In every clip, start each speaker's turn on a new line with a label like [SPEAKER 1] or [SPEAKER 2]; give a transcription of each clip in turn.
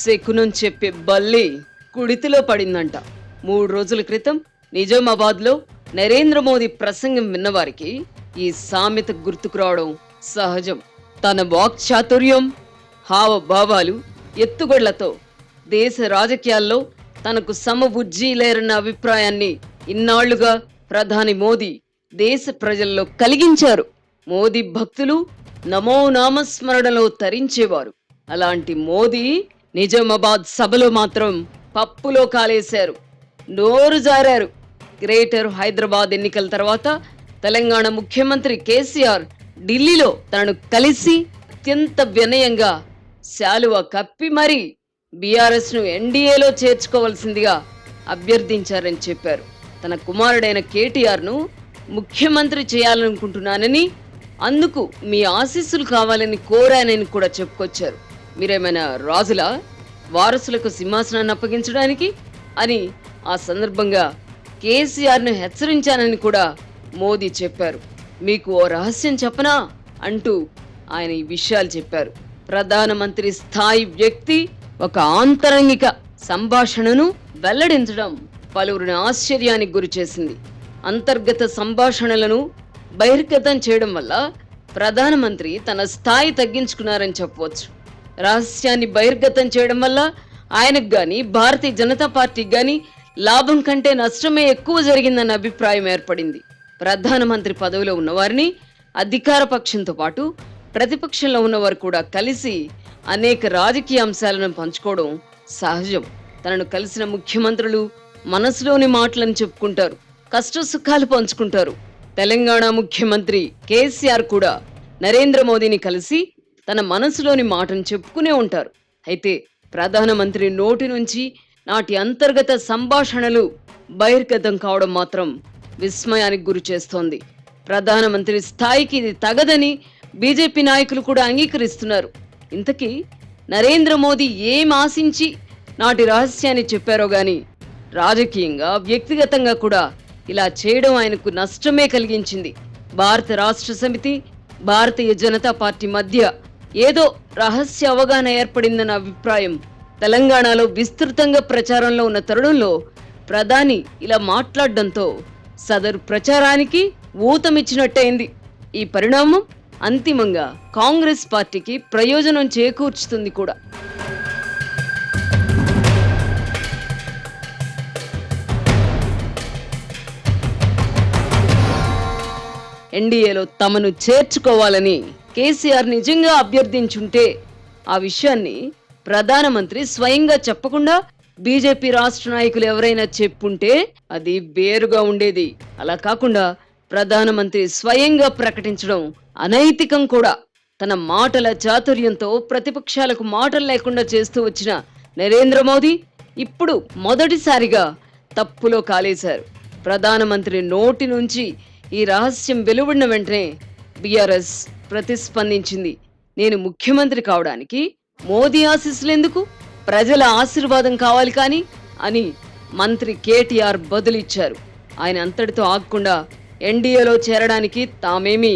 [SPEAKER 1] శకునం చెప్పే బల్లి కుడితిలో పడిందంట. 3 రోజుల క్రితం నిజామాబాద్లో నరేంద్ర మోదీ ప్రసంగం విన్నవారికి ఈ సామెత గుర్తుకు రావడం సహజం. తన వాక్చాతుర్యం, హావభావాలు, ఎత్తుగడలతో దేశ రాజకీయాల్లో తనకు సమబుజ్జి లేరన్న అభిప్రాయాన్ని ఇన్నాళ్లుగా ప్రధాని మోదీ దేశ ప్రజల్లో కలిగించారు. మోదీ భక్తులు నమో నామస్మరణలో తరించేవారు. అలాంటి మోదీ నిజామాబాద్ సభలో మాత్రం పప్పులో కాలేశారు, నోరు జారారు. గ్రేటర్ హైదరాబాద్ ఎన్నికల తర్వాత తెలంగాణ ముఖ్యమంత్రి కేసీఆర్ ఢిల్లీలో తనను కలిసి అత్యంత వినయంగా శాలువా కప్పి మరీ బీఆర్ఎస్ ను ఎన్డీఏలో చేర్చుకోవాల్సిందిగా అభ్యర్థించారని చెప్పారు. తన కుమారుడైన కేటీఆర్ ను ముఖ్యమంత్రి చేయాలనుకుంటున్నానని, అందుకు మీ ఆశీస్సులు కావాలని కోరానని కూడా చెప్పుకొచ్చారు. మీరేమైనా రాజులా వారసులకు సింహాసనాన్ని అప్పగించడానికి అని ఆ సందర్భంగా కేసీఆర్ ను హెచ్చరించానని కూడా మోదీ చెప్పారు. మీకు ఓ రహస్యం చెప్పనా అంటూ ఆయన ఈ విషయాలు చెప్పారు. ప్రధానమంత్రి స్థాయి వ్యక్తి ఒక ఆంతరంగిక సంభాషణను వెల్లడించడం పలువురిని ఆశ్చర్యానికి గురిచేసింది. అంతర్గత సంభాషణలను బహిర్గతం చేయడం వల్ల ప్రధానమంత్రి తన స్థాయి తగ్గించుకున్నారని చెప్పవచ్చు. రహస్యాన్ని బహిర్గతం చేయడం వల్ల ఆయనకు గాని, భారతీయ జనతా పార్టీకి గాని లాభం కంటే నష్టమే ఎక్కువ జరిగిందన్న అభిప్రాయం ఏర్పడింది. ప్రధానమంత్రి పదవిలో ఉన్నవారిని అధికార పక్షంతో పాటు ప్రతిపక్షంలో ఉన్నవారు కూడా కలిసి అనేక రాజకీయ అంశాలను పంచుకోవడం సహజం. తనను కలిసిన ముఖ్యమంత్రులు మనసులోని మాటలను చెప్పుకుంటారు, కష్ట సుఖాలు పంచుకుంటారు. తెలంగాణ ముఖ్యమంత్రి కేసీఆర్ కూడా నరేంద్ర మోదీని కలిసి తన మనసులోని మాటను చెప్పుకునే ఉంటారు. అయితే ప్రధానమంత్రి నోటి నుంచి నాటి అంతర్గత సంభాషణలు బహిర్గతం కావడం మాత్రం విస్మయానికి గురి చేస్తోంది. ప్రధానమంత్రి స్థాయికి ఇది తగదని బీజేపీ నాయకులు కూడా అంగీకరిస్తున్నారు. ఇంతకీ నరేంద్ర మోదీ ఏం ఆశించి నాటి రహస్యాన్ని చెప్పారో గాని, రాజకీయంగా, వ్యక్తిగతంగా కూడా ఇలా చేయడం ఆయనకు నష్టమే కలిగించింది. భారత రాష్ట్ర సమితి, భారతీయ జనతా పార్టీ మధ్య ఏదో రహస్య అవగాహన ఏర్పడిందన్న అభిప్రాయం తెలంగాణలో విస్తృతంగా ప్రచారంలో ఉన్న తరుణంలో ప్రధాని ఇలా మాట్లాడడంతో సదరు ప్రచారానికి ఊతమిచ్చినట్టయింది. ఈ పరిణామం అంతిమంగా కాంగ్రెస్ పార్టీకి ప్రయోజనం చేకూర్చుతుంది కూడా. ఎన్డీఏలో తమను చేర్చుకోవాలని కేసీఆర్ నిజంగా అభ్యర్థించుంటే ఆ విషయాన్ని ప్రధానమంత్రి స్వయంగా చెప్పకుండా బీజేపీ రాష్ట్ర నాయకులు ఎవరైనా చెప్పుంటే అది వేరుగా ఉండేది. అలా కాకుండా ప్రధానమంత్రి స్వయంగా ప్రకటించడం అనైతికం కూడా. తన మాటల చాతుర్యంతో ప్రతిపక్షాలకు మాటలు లేకుండా చేస్తూ వచ్చిన నరేంద్ర మోదీ ఇప్పుడు మొదటిసారిగా తప్పులో కాలేశారు. ప్రధానమంత్రి నోటి నుంచి ఈ రహస్యం వెలువడిన వెంటనే బీఆర్ఎస్ ప్రతిస్పందించింది. నేను ముఖ్యమంత్రి కావడానికి మోదీ ఆశీస్సులెందుకు, ప్రజల ఆశీర్వాదం కావాలి కానీ అని మంత్రి కేటీఆర్ బదులిచ్చారు. ఆయన అంతటితో ఆగకుండా ఎన్డీఏలో చేరడానికి తామేమీ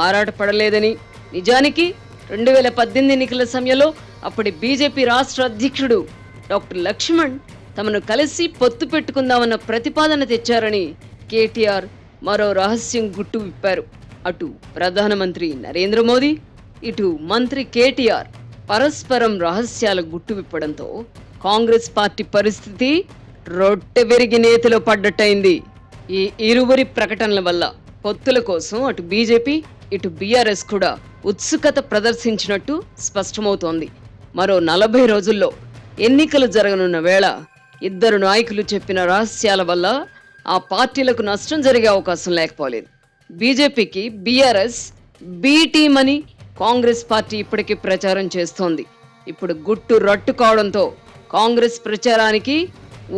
[SPEAKER 1] ఆరాటపడలేదని, నిజానికి 2018 ఎన్నికల సమయంలో అప్పటి బీజేపీ రాష్ట్ర అధ్యక్షుడు డాక్టర్ లక్ష్మణ్ తమను కలిసి పొత్తు పెట్టుకుందామన్న ప్రతిపాదన తెచ్చారని కేటీఆర్ మరో రహస్యం గుట్టు విప్పారు. అటు ప్రధానమంత్రి నరేంద్ర మోదీ, ఇటు మంత్రి కేటీఆర్ పరస్పరం రహస్యాల గుట్టు విప్పడంతో కాంగ్రెస్ పార్టీ పరిస్థితి రొట్టె విరిగి నేతిలో పడ్డట్టయింది. ఈ ఇరువురి ప్రకటనల వల్ల పొత్తుల కోసం అటు బీజేపీ, ఇటు బీఆర్ఎస్ కూడా ఉత్సుకత ప్రదర్శించినట్టు స్పష్టమవుతోంది. మరో 40 రోజుల్లో ఎన్నికలు జరగనున్న వేళ ఇద్దరు నాయకులు చెప్పిన రహస్యాల వల్ల ఆ పార్టీలకు నష్టం జరిగే అవకాశం లేకపోలేదు. బీజేపీకి బీఆర్ఎస్ బీ టీం అని కాంగ్రెస్ పార్టీ ఇప్పటికీ ప్రచారం చేస్తోంది. ఇప్పుడు గుట్టు రట్టు కావడంతో కాంగ్రెస్ ప్రచారానికి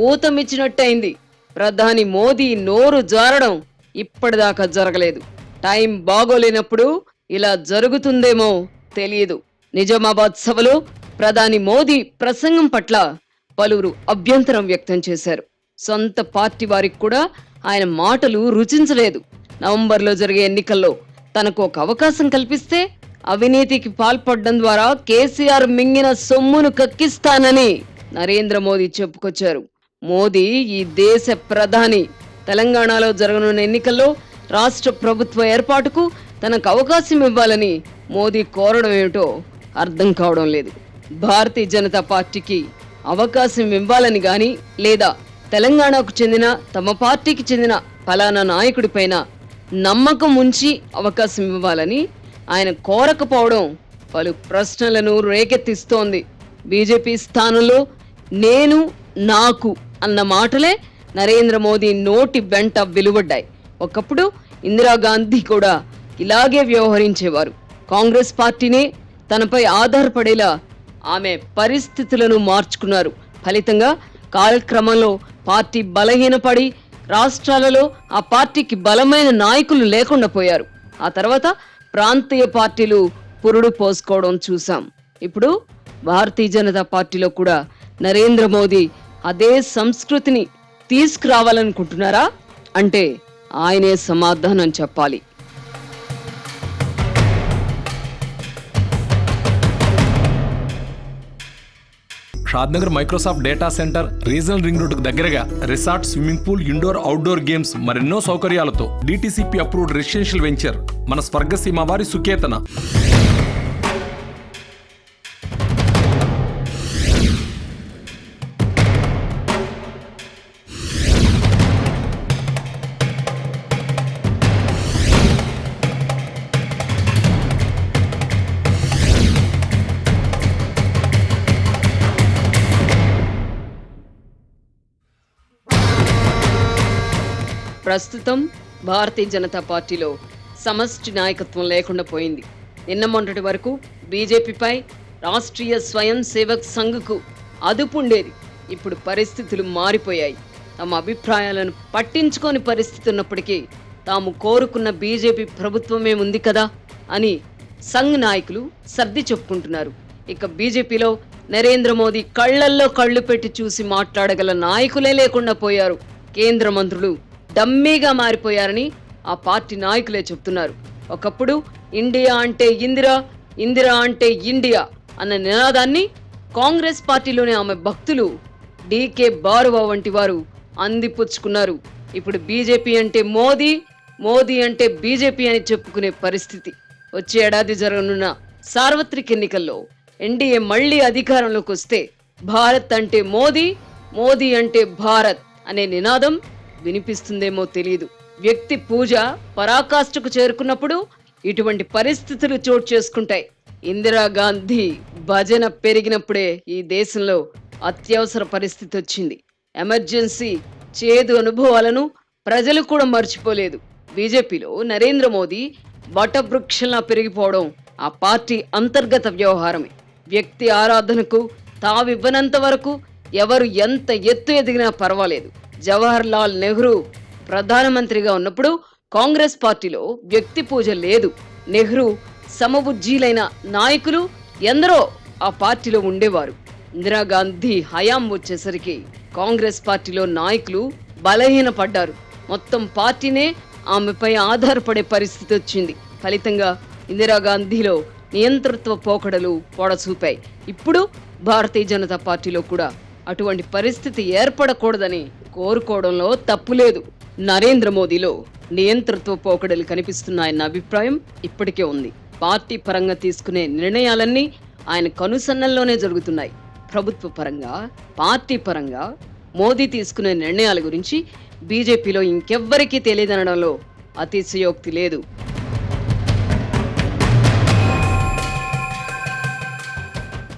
[SPEAKER 1] ఊతమిచ్చినట్టయింది. ప్రధాని మోదీ నోరు జారడం ఇప్పటిదాకా జరగలేదు. టైం బాగోలేనప్పుడు ఇలా జరుగుతుందేమో తెలియదు. నిజామాబాద్ సభలో ప్రధాని మోదీ ప్రసంగం పట్ల పలువురు అభ్యంతరం వ్యక్తం చేశారు. సొంత పార్టీ వారికి కూడా ఆయన మాటలు రుచించలేదు. నవంబర్లో జరిగే ఎన్నికల్లో తనకు ఒక అవకాశం కల్పిస్తే అవినీతికి పాల్పడడం ద్వారా కేసీఆర్ మింగిన సొమ్మును కక్కిస్తానని నరేంద్ర మోదీ చెప్పుకొచ్చారు. మోదీ ఈ దేశ ప్రధాని. తెలంగాణలో జరగనున్న ఎన్నికల్లో రాష్ట్ర ప్రభుత్వ ఏర్పాటుకు తనకు అవకాశం ఇవ్వాలని మోదీ కోరడం ఏమిటో అర్థం కావడం లేదు. భారతీయ జనతా పార్టీకి అవకాశం ఇవ్వాలని గాని లేదా తెలంగాణకు చెందిన తమ పార్టీకి చెందిన ఫలానా నాయకుడిపైన నమ్మకం ఉంచి అవకాశం ఇవ్వాలని ఆయన కోరకపోవడం పలు ప్రశ్నలను రేకెత్తిస్తోంది. బీజేపీ స్థానంలో నేను నాకు అన్న మాటలే నరేంద్ర మోదీ నోటి వెంట వెలువడ్డాయి. ఒకప్పుడు ఇందిరాగాంధీ కూడా ఇలాగే వ్యవహరించేవారు. కాంగ్రెస్ పార్టీనే తనపై ఆధారపడేలా ఆమె పరిస్థితులను మార్చుకున్నారు. ఫలితంగా కాలక్రమంలో పార్టీ బలహీనపడి రాష్ట్రాలలో ఆ పార్టీకి బలమైన నాయకులు లేకుండా పోయారు. ఆ తర్వాత ప్రాంతీయ పార్టీలు పురుడు పోసుకోవడం చూసాం. ఇప్పుడు భారతీయ జనతా పార్టీలో కూడా నరేంద్ర మోదీ అదే సంస్కృతిని తీసుకురావాలనుకుంటున్నారా అంటే ఆయనే సమాధానం చెప్పాలి.
[SPEAKER 2] Shadnagar Microsoft data centre regional ring రోడ్డుకు దగ్గరగా resort, swimming pool, indoor outdoor games మరెన్నో సౌకర్యాలతో DTCP అప్రూవ్డ్ రెసిడెన్షియల్ వెంచర్ మన స్వర్గసీమ వారి సుకేతన.
[SPEAKER 1] ప్రస్తుతం భారతీయ జనతా పార్టీలో సమష్టి నాయకత్వం లేకుండా పోయింది. నిన్న మొన్నటి వరకు బీజేపీపై రాష్ట్రీయ స్వయం సేవక్ సంఘ్కు అదుపు ఉండేది. ఇప్పుడు పరిస్థితులు మారిపోయాయి. తమ అభిప్రాయాలను పట్టించుకోని పరిస్థితి ఉన్నప్పటికీ తాము కోరుకున్న బీజేపీ ప్రభుత్వమే ఉంది కదా అని సంఘ్ నాయకులు సర్ది చెప్పుకుంటున్నారు. ఇక బీజేపీలో నరేంద్ర మోదీ కళ్లల్లో కళ్ళు పెట్టి చూసి మాట్లాడగల నాయకులే లేకుండా పోయారు. కేంద్ర మంత్రులు డమ్మీగా మారిపోయారని ఆ పార్టీ నాయకులే చెప్తున్నారు. ఒకప్పుడు ఇండియా అంటే ఇందిరా, ఇందిరా అంటే ఇండియా అన్న నినాదాన్ని కాంగ్రెస్ పార్టీలోని ఆమె భక్తులు డీకే బారువా వంటి వారు అందిపుచ్చుకున్నారు. ఇప్పుడు బీజేపీ అంటే మోదీ, మోదీ అంటే బీజేపీ అని చెప్పుకునే పరిస్థితి. వచ్చే ఏడాది జరగనున్న సార్వత్రిక ఎన్నికల్లో ఎన్డీఏ మళ్లీ అధికారంలోకి వస్తే భారత్ అంటే మోదీ, మోదీ అంటే భారత్ అనే నినాదం వినిపిస్తుందేమో తెలియదు. వ్యక్తి పూజ పరాకాష్ఠకు చేరుకున్నప్పుడు ఇటువంటి పరిస్థితులు చోటు చేసుకుంటాయి. ఇందిరాగాంధీ భజన పెరిగినప్పుడే ఈ దేశంలో అత్యవసర పరిస్థితి వచ్చింది. ఎమర్జెన్సీ చేదు అనుభవాలను ప్రజలు కూడా మర్చిపోలేదు. బీజేపీలో నరేంద్ర మోదీ వటవృక్షంలా పెరిగిపోవడం ఆ పార్టీ అంతర్గత వ్యవహారమే. వ్యక్తి ఆరాధనకు తావివ్వనంత వరకు ఎవరు ఎంత ఎత్తు ఎదిగినా పర్వాలేదు. జవహర్ లాల్ నెహ్రూ ప్రధానమంత్రిగా ఉన్నప్పుడు కాంగ్రెస్ పార్టీలో వ్యక్తి పూజ లేదు. నెహ్రూ సమబుజ్జీలైన నాయకులు ఎందరో ఆ పార్టీలో ఉండేవారు. ఇందిరాగాంధీ హయాం వచ్చేసరికి కాంగ్రెస్ పార్టీలో నాయకులు బలహీనపడ్డారు. మొత్తం పార్టీనే ఆమెపై ఆధారపడే పరిస్థితి వచ్చింది. ఫలితంగా ఇందిరాగాంధీలో నియంతృత్వ పోకడలు పొడచూపాయి. ఇప్పుడు భారతీయ జనతా పార్టీలో కూడా అటువంటి పరిస్థితి ఏర్పడకూడదని కోరుకోవడంలో తప్పులేదు. నరేంద్ర మోదీలో నియంతృత్వ పోకడలు కనిపిస్తున్నాయన్న అభిప్రాయం ఇప్పటికే ఉంది. పార్టీ పరంగా తీసుకునే నిర్ణయాలన్నీ ఆయన కనుసన్నల్లోనే జరుగుతున్నాయి. ప్రభుత్వ పరంగా, పార్టీ పరంగా మోదీ తీసుకునే నిర్ణయాల గురించి బీజేపీలో ఇంకెవ్వరికీ తెలియదనడంలో అతిశయోక్తి లేదు.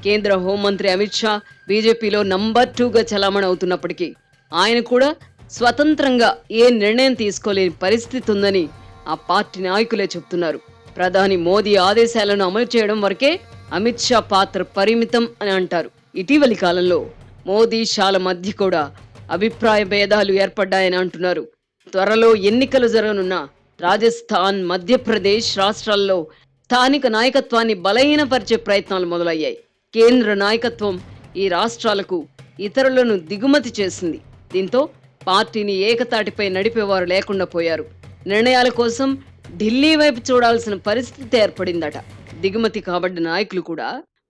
[SPEAKER 1] కేంద్ర హోంమంత్రి అమిత్ షా బీజేపీలో నంబర్ 2గా చలామణి అవుతున్నప్పటికీ ఆయన కూడా స్వతంత్రంగా ఏ నిర్ణయం తీసుకోలేని పరిస్థితి ఉందని ఆ పార్టీ నాయకులే చెప్తున్నారు. ప్రధాని మోదీ ఆదేశాలను అమలు చేయడం వరకే అమిత్ షా పాత్ర పరిమితం అని అంటారు. ఇటీవలి కాలంలో మోదీ షాల మధ్య కూడా అభిప్రాయ భేదాలు ఏర్పడ్డాయని అంటున్నారు. త్వరలో ఎన్నికలు జరగనున్న రాజస్థాన్, మధ్యప్రదేశ్ రాష్ట్రాల్లో స్థానిక నాయకత్వాన్ని బలహీనపరిచే ప్రయత్నాలు మొదలయ్యాయి. కేంద్ర నాయకత్వం ఈ రాష్ట్రాలకు ఇతరులను దిగుమతి చేసింది. దీంతో పార్టీని ఏకతాటిపై నడిపేవారు లేకుండా పోయారు. నిర్ణయాల కోసం ఢిల్లీ వైపు చూడాల్సిన పరిస్థితి ఏర్పడిందట. దిగుమతి కాబడ్డ నాయకులు కూడా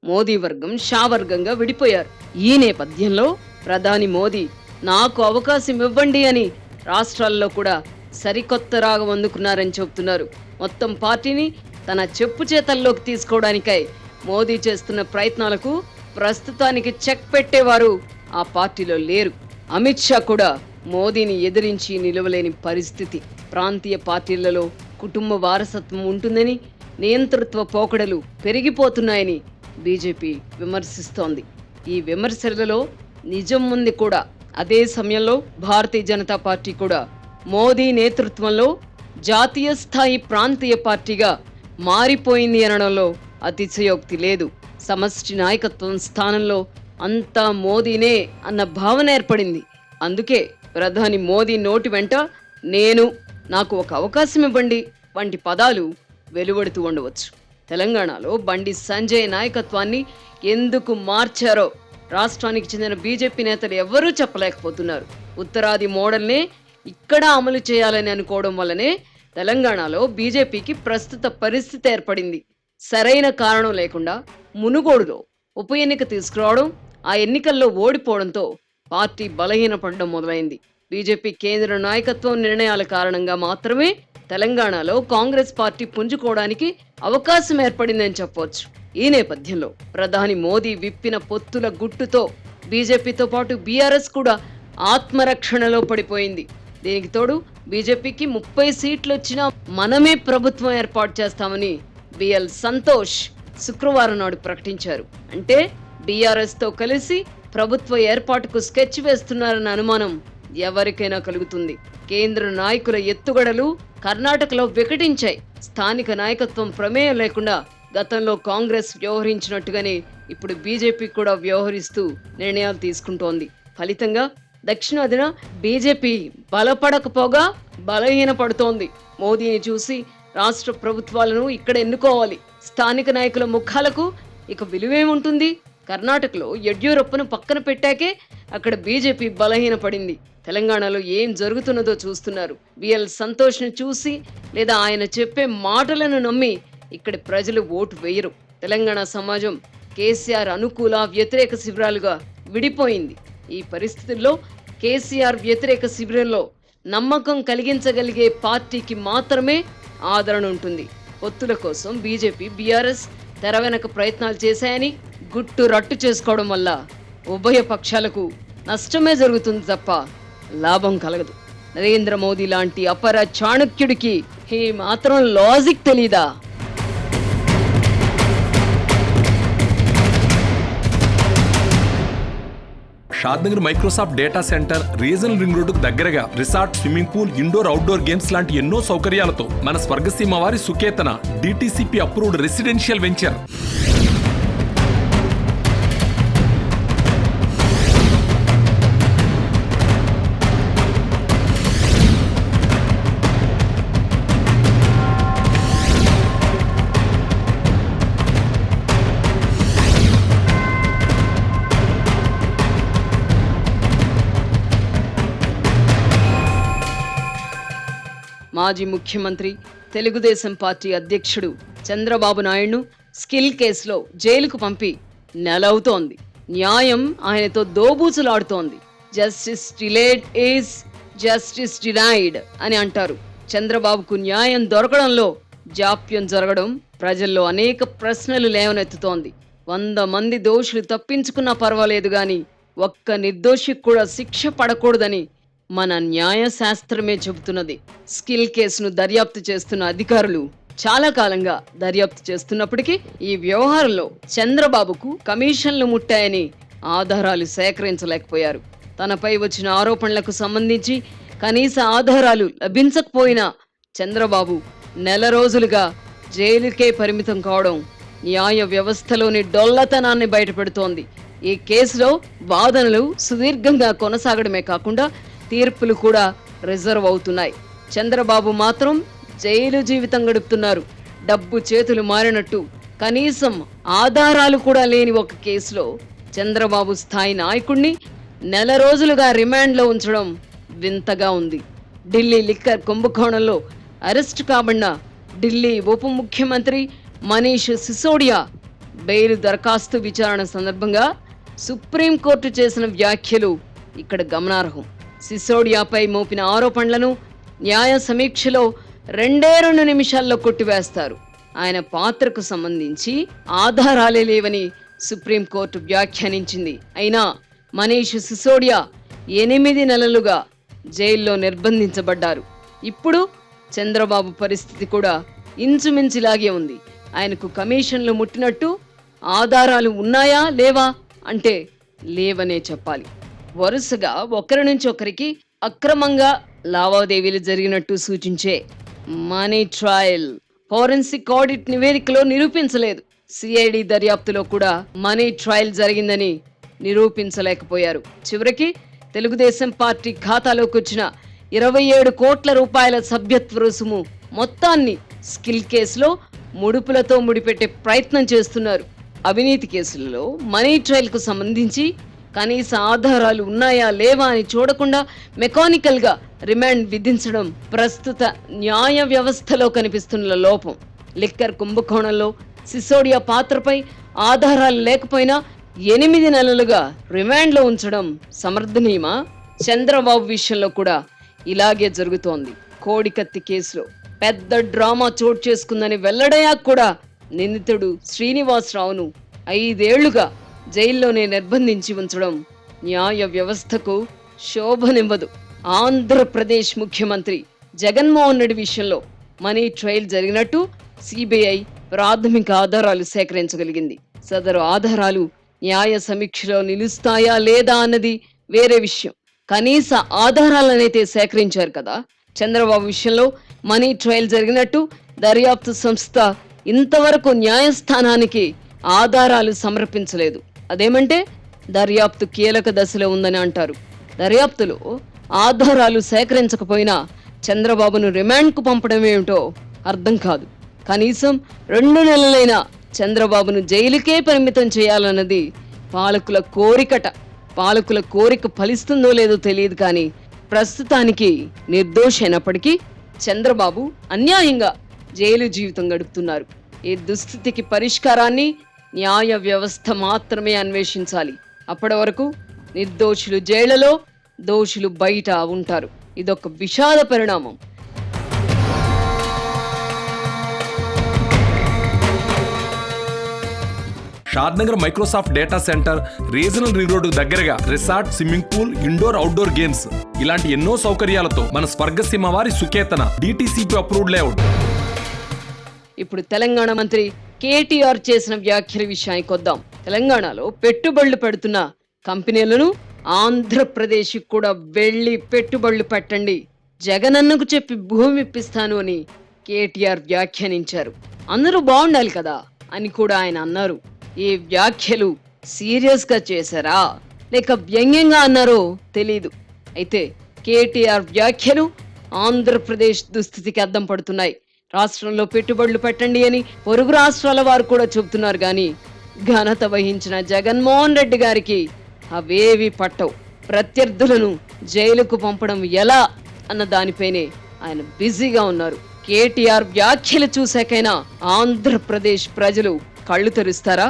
[SPEAKER 1] మోదీ వర్గం షా వర్గంగా విడిపోయారు. ఈ నేపథ్యంలో ప్రధాని మోదీ నాకు అవకాశం ఇవ్వండి అని రాష్ట్రాల్లో కూడా సరికొత్త రాగం అందుకున్నారని చెబుతున్నారు. మొత్తం పార్టీని తన చెప్పు చేతల్లోకి తీసుకోవడానికై మోదీ చేస్తున్న ప్రయత్నాలకు ప్రస్తుతానికి చెక్ పెట్టేవారు ఆ పార్టీలో లేరు. అమిత్ షా కూడా మోదీని ఎదిరించి నిలవలేని పరిస్థితి. ప్రాంతీయ పార్టీలలో కుటుంబ వారసత్వం ఉంటుందని, నియంతృత్వ పోకడలు పెరిగిపోతున్నాయని బీజేపీ విమర్శిస్తోంది. ఈ విమర్శలలో నిజం ఉంది కూడా. అదే సమయంలో భారతీయ జనతా పార్టీ కూడా మోదీ నేతృత్వంలో జాతీయ స్థాయి ప్రాంతీయ పార్టీగా మారిపోయింది అనడంలో అతిశయోక్తి లేదు. సమష్టి నాయకత్వం స్థానంలో అంతా మోదీనే అన్న భావన ఏర్పడింది. అందుకే ప్రధాని మోదీ నోటి వెంట నేను, నాకు ఒక అవకాశం ఇవ్వండి వంటి పదాలు వెలువడుతూ ఉండవచ్చు. తెలంగాణలో బండి సంజయ్ నాయకత్వాన్ని ఎందుకు మార్చారో రాష్ట్రానికి చెందిన బీజేపీ నేతలు ఎవరూ చెప్పలేకపోతున్నారు. ఉత్తరాది మోడల్నే ఇక్కడ అమలు చేయాలని అనుకోవడం వల్లనే తెలంగాణలో బీజేపీకి ప్రస్తుత పరిస్థితి ఏర్పడింది. సరైన కారణం లేకుండా మునుగోడులో ఉప ఎన్నిక తీసుకురావడం, ఆ ఎన్నికల్లో ఓడిపోవడంతో పార్టీ బలహీనపడడం మొదలైంది. బీజేపీ కేంద్ర నాయకత్వం నిర్ణయాల కారణంగా మాత్రమే తెలంగాణలో కాంగ్రెస్ పార్టీ పుంజుకోవడానికి అవకాశం ఏర్పడిందని చెప్పవచ్చు. ఈ నేపథ్యంలో ప్రధాని మోదీ విప్పిన పొత్తుల గుట్టుతో బీజేపీతో పాటు బీఆర్ఎస్ కూడా ఆత్మరక్షణలో పడిపోయింది. దీనికి తోడు బీజేపీకి 30 సీట్లు వచ్చినా మనమే ప్రభుత్వం ఏర్పాటు చేస్తామని బిఎల్ సంతోష్ శుక్రవారం నాడు ప్రకటించారు. అంటే బీఆర్ఎస్ తో కలిసి ప్రభుత్వ ఏర్పాటుకు స్కెచ్ వేస్తున్నారన్న అనుమానం ఎవరికైనా కలుగుతుంది. కేంద్ర నాయకుల ఎత్తుగడలు కర్ణాటకలో వికటించాయి. స్థానిక నాయకత్వం ప్రమేయం లేకుండా గతంలో కాంగ్రెస్ వ్యవహరించినట్టుగానే ఇప్పుడు బీజేపీ కూడా వ్యవహరిస్తూ నిర్ణయాలు తీసుకుంటోంది. ఫలితంగా దక్షిణాదిన బీజేపీ బలపడకపోగా బలహీనపడుతోంది. మోదీని చూసి రాష్ట్ర ప్రభుత్వాలను ఇక్కడ ఎన్నుకోవాలి. స్థానిక నాయకుల ముఖాలకు ఇక విలువేముంటుంది? కర్ణాటకలో యడ్యూరప్పను పక్కన పెట్టాకే అక్కడ బీజేపీ బలహీనపడింది. తెలంగాణలో ఏం జరుగుతున్నదో చూస్తున్నారు. బిఎల్ సంతోష్ను చూసి లేదా ఆయన చెప్పే మాటలను నమ్మి ఇక్కడి ప్రజలు ఓటు వేయరు. తెలంగాణ సమాజం కేసీఆర్ అనుకూల వ్యతిరేక శిబిరాలుగా విడిపోయింది. ఈ పరిస్థితుల్లో కేసీఆర్ వ్యతిరేక శిబిరంలో నమ్మకం కలిగించగలిగే పార్టీకి మాత్రమే ఆదరణ ఉంటుంది. పొత్తుల కోసం బీజేపీ, బీఆర్ఎస్ తెర వెనక ప్రయత్నాలు చేశాయని గుట్టు రట్టు చేసుకోవడం వల్ల ఉభయ పక్షాలకు నష్టమే జరుగుతుంది తప్ప లాభం కలగదు. నరేంద్ర మోదీ లాంటి అపర చాణక్యుడికి ఈ మాత్రం లాజిక్ తెలీదా?
[SPEAKER 2] Shadnagar Microsoft data centre regional ring రోడ్డుకు దగ్గరగా resort, swimming pool, indoor outdoor games లాంటి ఎన్నో సౌకర్యాలతో మన స్వర్గసీమ వారి Suketana DTCP approved residential venture.
[SPEAKER 1] మాజీ ముఖ్యమంత్రి, తెలుగుదేశం పార్టీ అధ్యక్షుడు చంద్రబాబు నాయుడును స్కిల్ కేసులో జైలుకు పంపి నెలవుతోంది. న్యాయం ఆయనతో దోబూచులాడుతోంది. Justice delayed is justice denied అని అంటారు. చంద్రబాబుకు న్యాయం దొరకడంలో జాప్యం జరగడం ప్రజల్లో అనేక ప్రశ్నలు లేవనెత్తుతోంది. 100 మంది దోషులు తప్పించుకున్నా పర్వాలేదు గాని ఒక్క నిర్దోషికి కూడా శిక్ష పడకూడదని మన న్యాయశాస్త్రమే చెబుతున్నది. స్కిల్ కేసును దర్యాప్తు చేస్తున్న అధికారులు చాలా కాలంగా దర్యాప్తు చేస్తున్నప్పటికీ ఈ వ్యవహారంలో చంద్రబాబుకు కమిషన్లు ముట్టాయని ఆధారాలు సేకరించలేకపోయారు. తనపై వచ్చిన ఆరోపణలకు సంబంధించి కనీస ఆధారాలు లభించకపోయినా చంద్రబాబు నెల రోజులుగా జైలుకే పరిమితం కావడం న్యాయ వ్యవస్థలోని డొల్లతనాన్ని బయటపెడుతోంది. ఈ కేసులో వాదనలు సుదీర్ఘంగా కొనసాగడమే కాకుండా తీర్పులు కూడా రిజర్వ్ అవుతున్నాయి. చంద్రబాబు మాత్రం జైలు జీవితం గడుపుతున్నారు. డబ్బు చేతులు మారినట్టు కనీసం ఆధారాలు కూడా లేని ఒక కేసులో చంద్రబాబు స్థాయి నాయకుడిని నెల రోజులుగా రిమాండ్లో ఉంచడం వింతగా ఉంది. ఢిల్లీ లిక్కర్ కుంభకోణంలో అరెస్టు కాబడిన ఢిల్లీ ఉప ముఖ్యమంత్రి మనీష్ సిసోడియా బెయిల్ దరఖాస్తు విచారణ సందర్భంగా సుప్రీంకోర్టు చేసిన వ్యాఖ్యలు ఇక్కడ గమనార్హం. సిసోడియాపై మోపిన ఆరోపణలను న్యాయ సమీక్షలో 2 నిమిషాల్లో కొట్టివేస్తారు. ఆయన పాత్రకు సంబంధించి ఆధారాలే లేవని సుప్రీంకోర్టు వ్యాఖ్యానించింది. అయినా మనీష్ సిసోడియా 8 నెలలుగా జైల్లో నిర్బంధించబడ్డారు. ఇప్పుడు చంద్రబాబు పరిస్థితి కూడా ఇంచుమించులాగే ఉంది. ఆయనకు కమిషన్లు ముట్టినట్టు ఆధారాలు ఉన్నాయా లేవా అంటే లేవనే చెప్పాలి. వరుసగా ఒకరి నుంచి ఒకరికి అక్రమంగా లావాదేవీలు జరిగినట్టు సూచించే మనీ ట్రయల్ ఫోరెన్సిక్ ఆడిట్ నివేదికలో నిరూపించలేదు. సిఐడి దర్యాప్తులో కూడా మనీ ట్రయల్ జరిగిందని నిరూపించలేకపోయారు. చివరికి తెలుగుదేశం పార్టీ ఖాతాలోకి వచ్చిన 27 కోట్ల రూపాయల సభ్యత్వ రుసుము మొత్తాన్ని స్కిల్ కేసులో ముడుపులతో ముడిపెట్టే ప్రయత్నం చేస్తున్నారు. అవినీతి కేసులలో మనీ ట్రయల్ కు సంబంధించి కనీస ఆధారాలు ఉన్నాయా లేవా అని చూడకుండా మెకానికల్ గా రిమాండ్ విధించడం ప్రస్తుత న్యాయ వ్యవస్థలో కనిపిస్తున్న లోపం. లిక్కర్ కుంభకోణంలో సిసోడియా పాత్రపై ఆధారాలు లేకపోయినా 8 నెలలుగా రిమాండ్లో ఉంచడం సమర్థనీయమా? చంద్రబాబు విషయంలో కూడా ఇలాగే జరుగుతోంది. కోడికత్తి కేసులో పెద్ద డ్రామా చోటు చేసుకుందని వెల్లడయ్యాక కూడా నిందితుడు శ్రీనివాసరావును 5 ఏళ్లుగా జైల్లోనే నిర్బంధించి ఉంచడం న్యాయ వ్యవస్థకు శోభనివ్వదు. ఆంధ్రప్రదేశ్ ముఖ్యమంత్రి జగన్మోహన్ రెడ్డి విషయంలో మనీ ట్రయల్ జరిగినట్టు సిబిఐ ప్రాథమిక ఆధారాలు సేకరించగలిగింది. సదరు ఆధారాలు న్యాయ సమీక్షలో నిలుస్తాయా లేదా అన్నది వేరే విషయం. కనీస ఆధారాలనైతే సేకరించారు కదా. చంద్రబాబు విషయంలో మనీ ట్రయల్ జరిగినట్టు దర్యాప్తు సంస్థ ఇంతవరకు న్యాయస్థానానికి ఆధారాలు సమర్పించలేదు. అదేమంటే దర్యాప్తు కీలక దశలో ఉందని అంటారు. దర్యాప్తులో ఆధారాలు సేకరించకపోయినా చంద్రబాబును రిమాండ్కు పంపడం ఏమిటో అర్థం కాదు. కనీసం 2 నెలలైనా చంద్రబాబును జైలుకే పరిమితం చేయాలన్నది పాలకుల కోరికట. పాలకుల కోరిక ఫలిస్తుందో లేదో తెలియదు కానీ ప్రస్తుతానికి నిర్దోషి అయినప్పటికీ చంద్రబాబు అన్యాయంగా జైలు జీవితం గడుపుతున్నారు. ఈ దుస్థితికి పరిష్కారాన్ని న్యాయ వ్యవస్థ మాత్రమే అన్వేషించాలి. అప్పటి వరకు నిర్దోషులు జైళ్లలో, దోషులు బయట ఉంటారు. ఇదొక విషాద పరిణామం.
[SPEAKER 2] Shadnagar Microsoft data centre, regional ring road దగ్గరగా resort, swimming pool, indoor outdoor games ఇలాంటి ఎన్నో సౌకర్యాలతో మన స్వర్గసీమ వారి సుకేతన డిటిసిపి అప్రూవ్డ్ లేఅవుట్.
[SPEAKER 1] ఇప్పుడు తెలంగాణ మంత్రి కేటీఆర్ చేసిన వ్యాఖ్యల విషయానికి వద్దాం. తెలంగాణలో పెట్టుబడులు పెడుతున్న కంపెనీలను ఆంధ్రప్రదేశ్ కూడా వెళ్లి పెట్టుబడులు పెట్టండి, జగనన్నకు చెప్పి భూమి ఇప్పిస్తాను అని కేటీఆర్ వ్యాఖ్యానించారు. అందరూ బాగుండాలి కదా అని కూడా ఆయన అన్నారు. ఈ వ్యాఖ్యలు సీరియస్ గా చేశారా లేక వ్యంగ్యంగా అన్నారో తెలీదు. అయితే కేటీఆర్ వ్యాఖ్యలు ఆంధ్రప్రదేశ్ దుస్థితికి అద్దం పడుతున్నాయి. రాష్ట్రంలో పెట్టుబడులు పెట్టండి అని పొరుగు రాష్ట్రాల వారు కూడా చెబుతున్నారు కానీ ఘనత వహించిన జగన్మోహన్ రెడ్డి గారికి అవేవి పట్టవు. ప్రత్యర్థులను జైలుకు పంపడం ఎలా అన్న దానిపైనే ఆయన బిజీగా ఉన్నారు. కేటీఆర్ వ్యాఖ్యలు చూశాకైనా ఆంధ్రప్రదేశ్ ప్రజలు కళ్ళు తెరుస్తారా?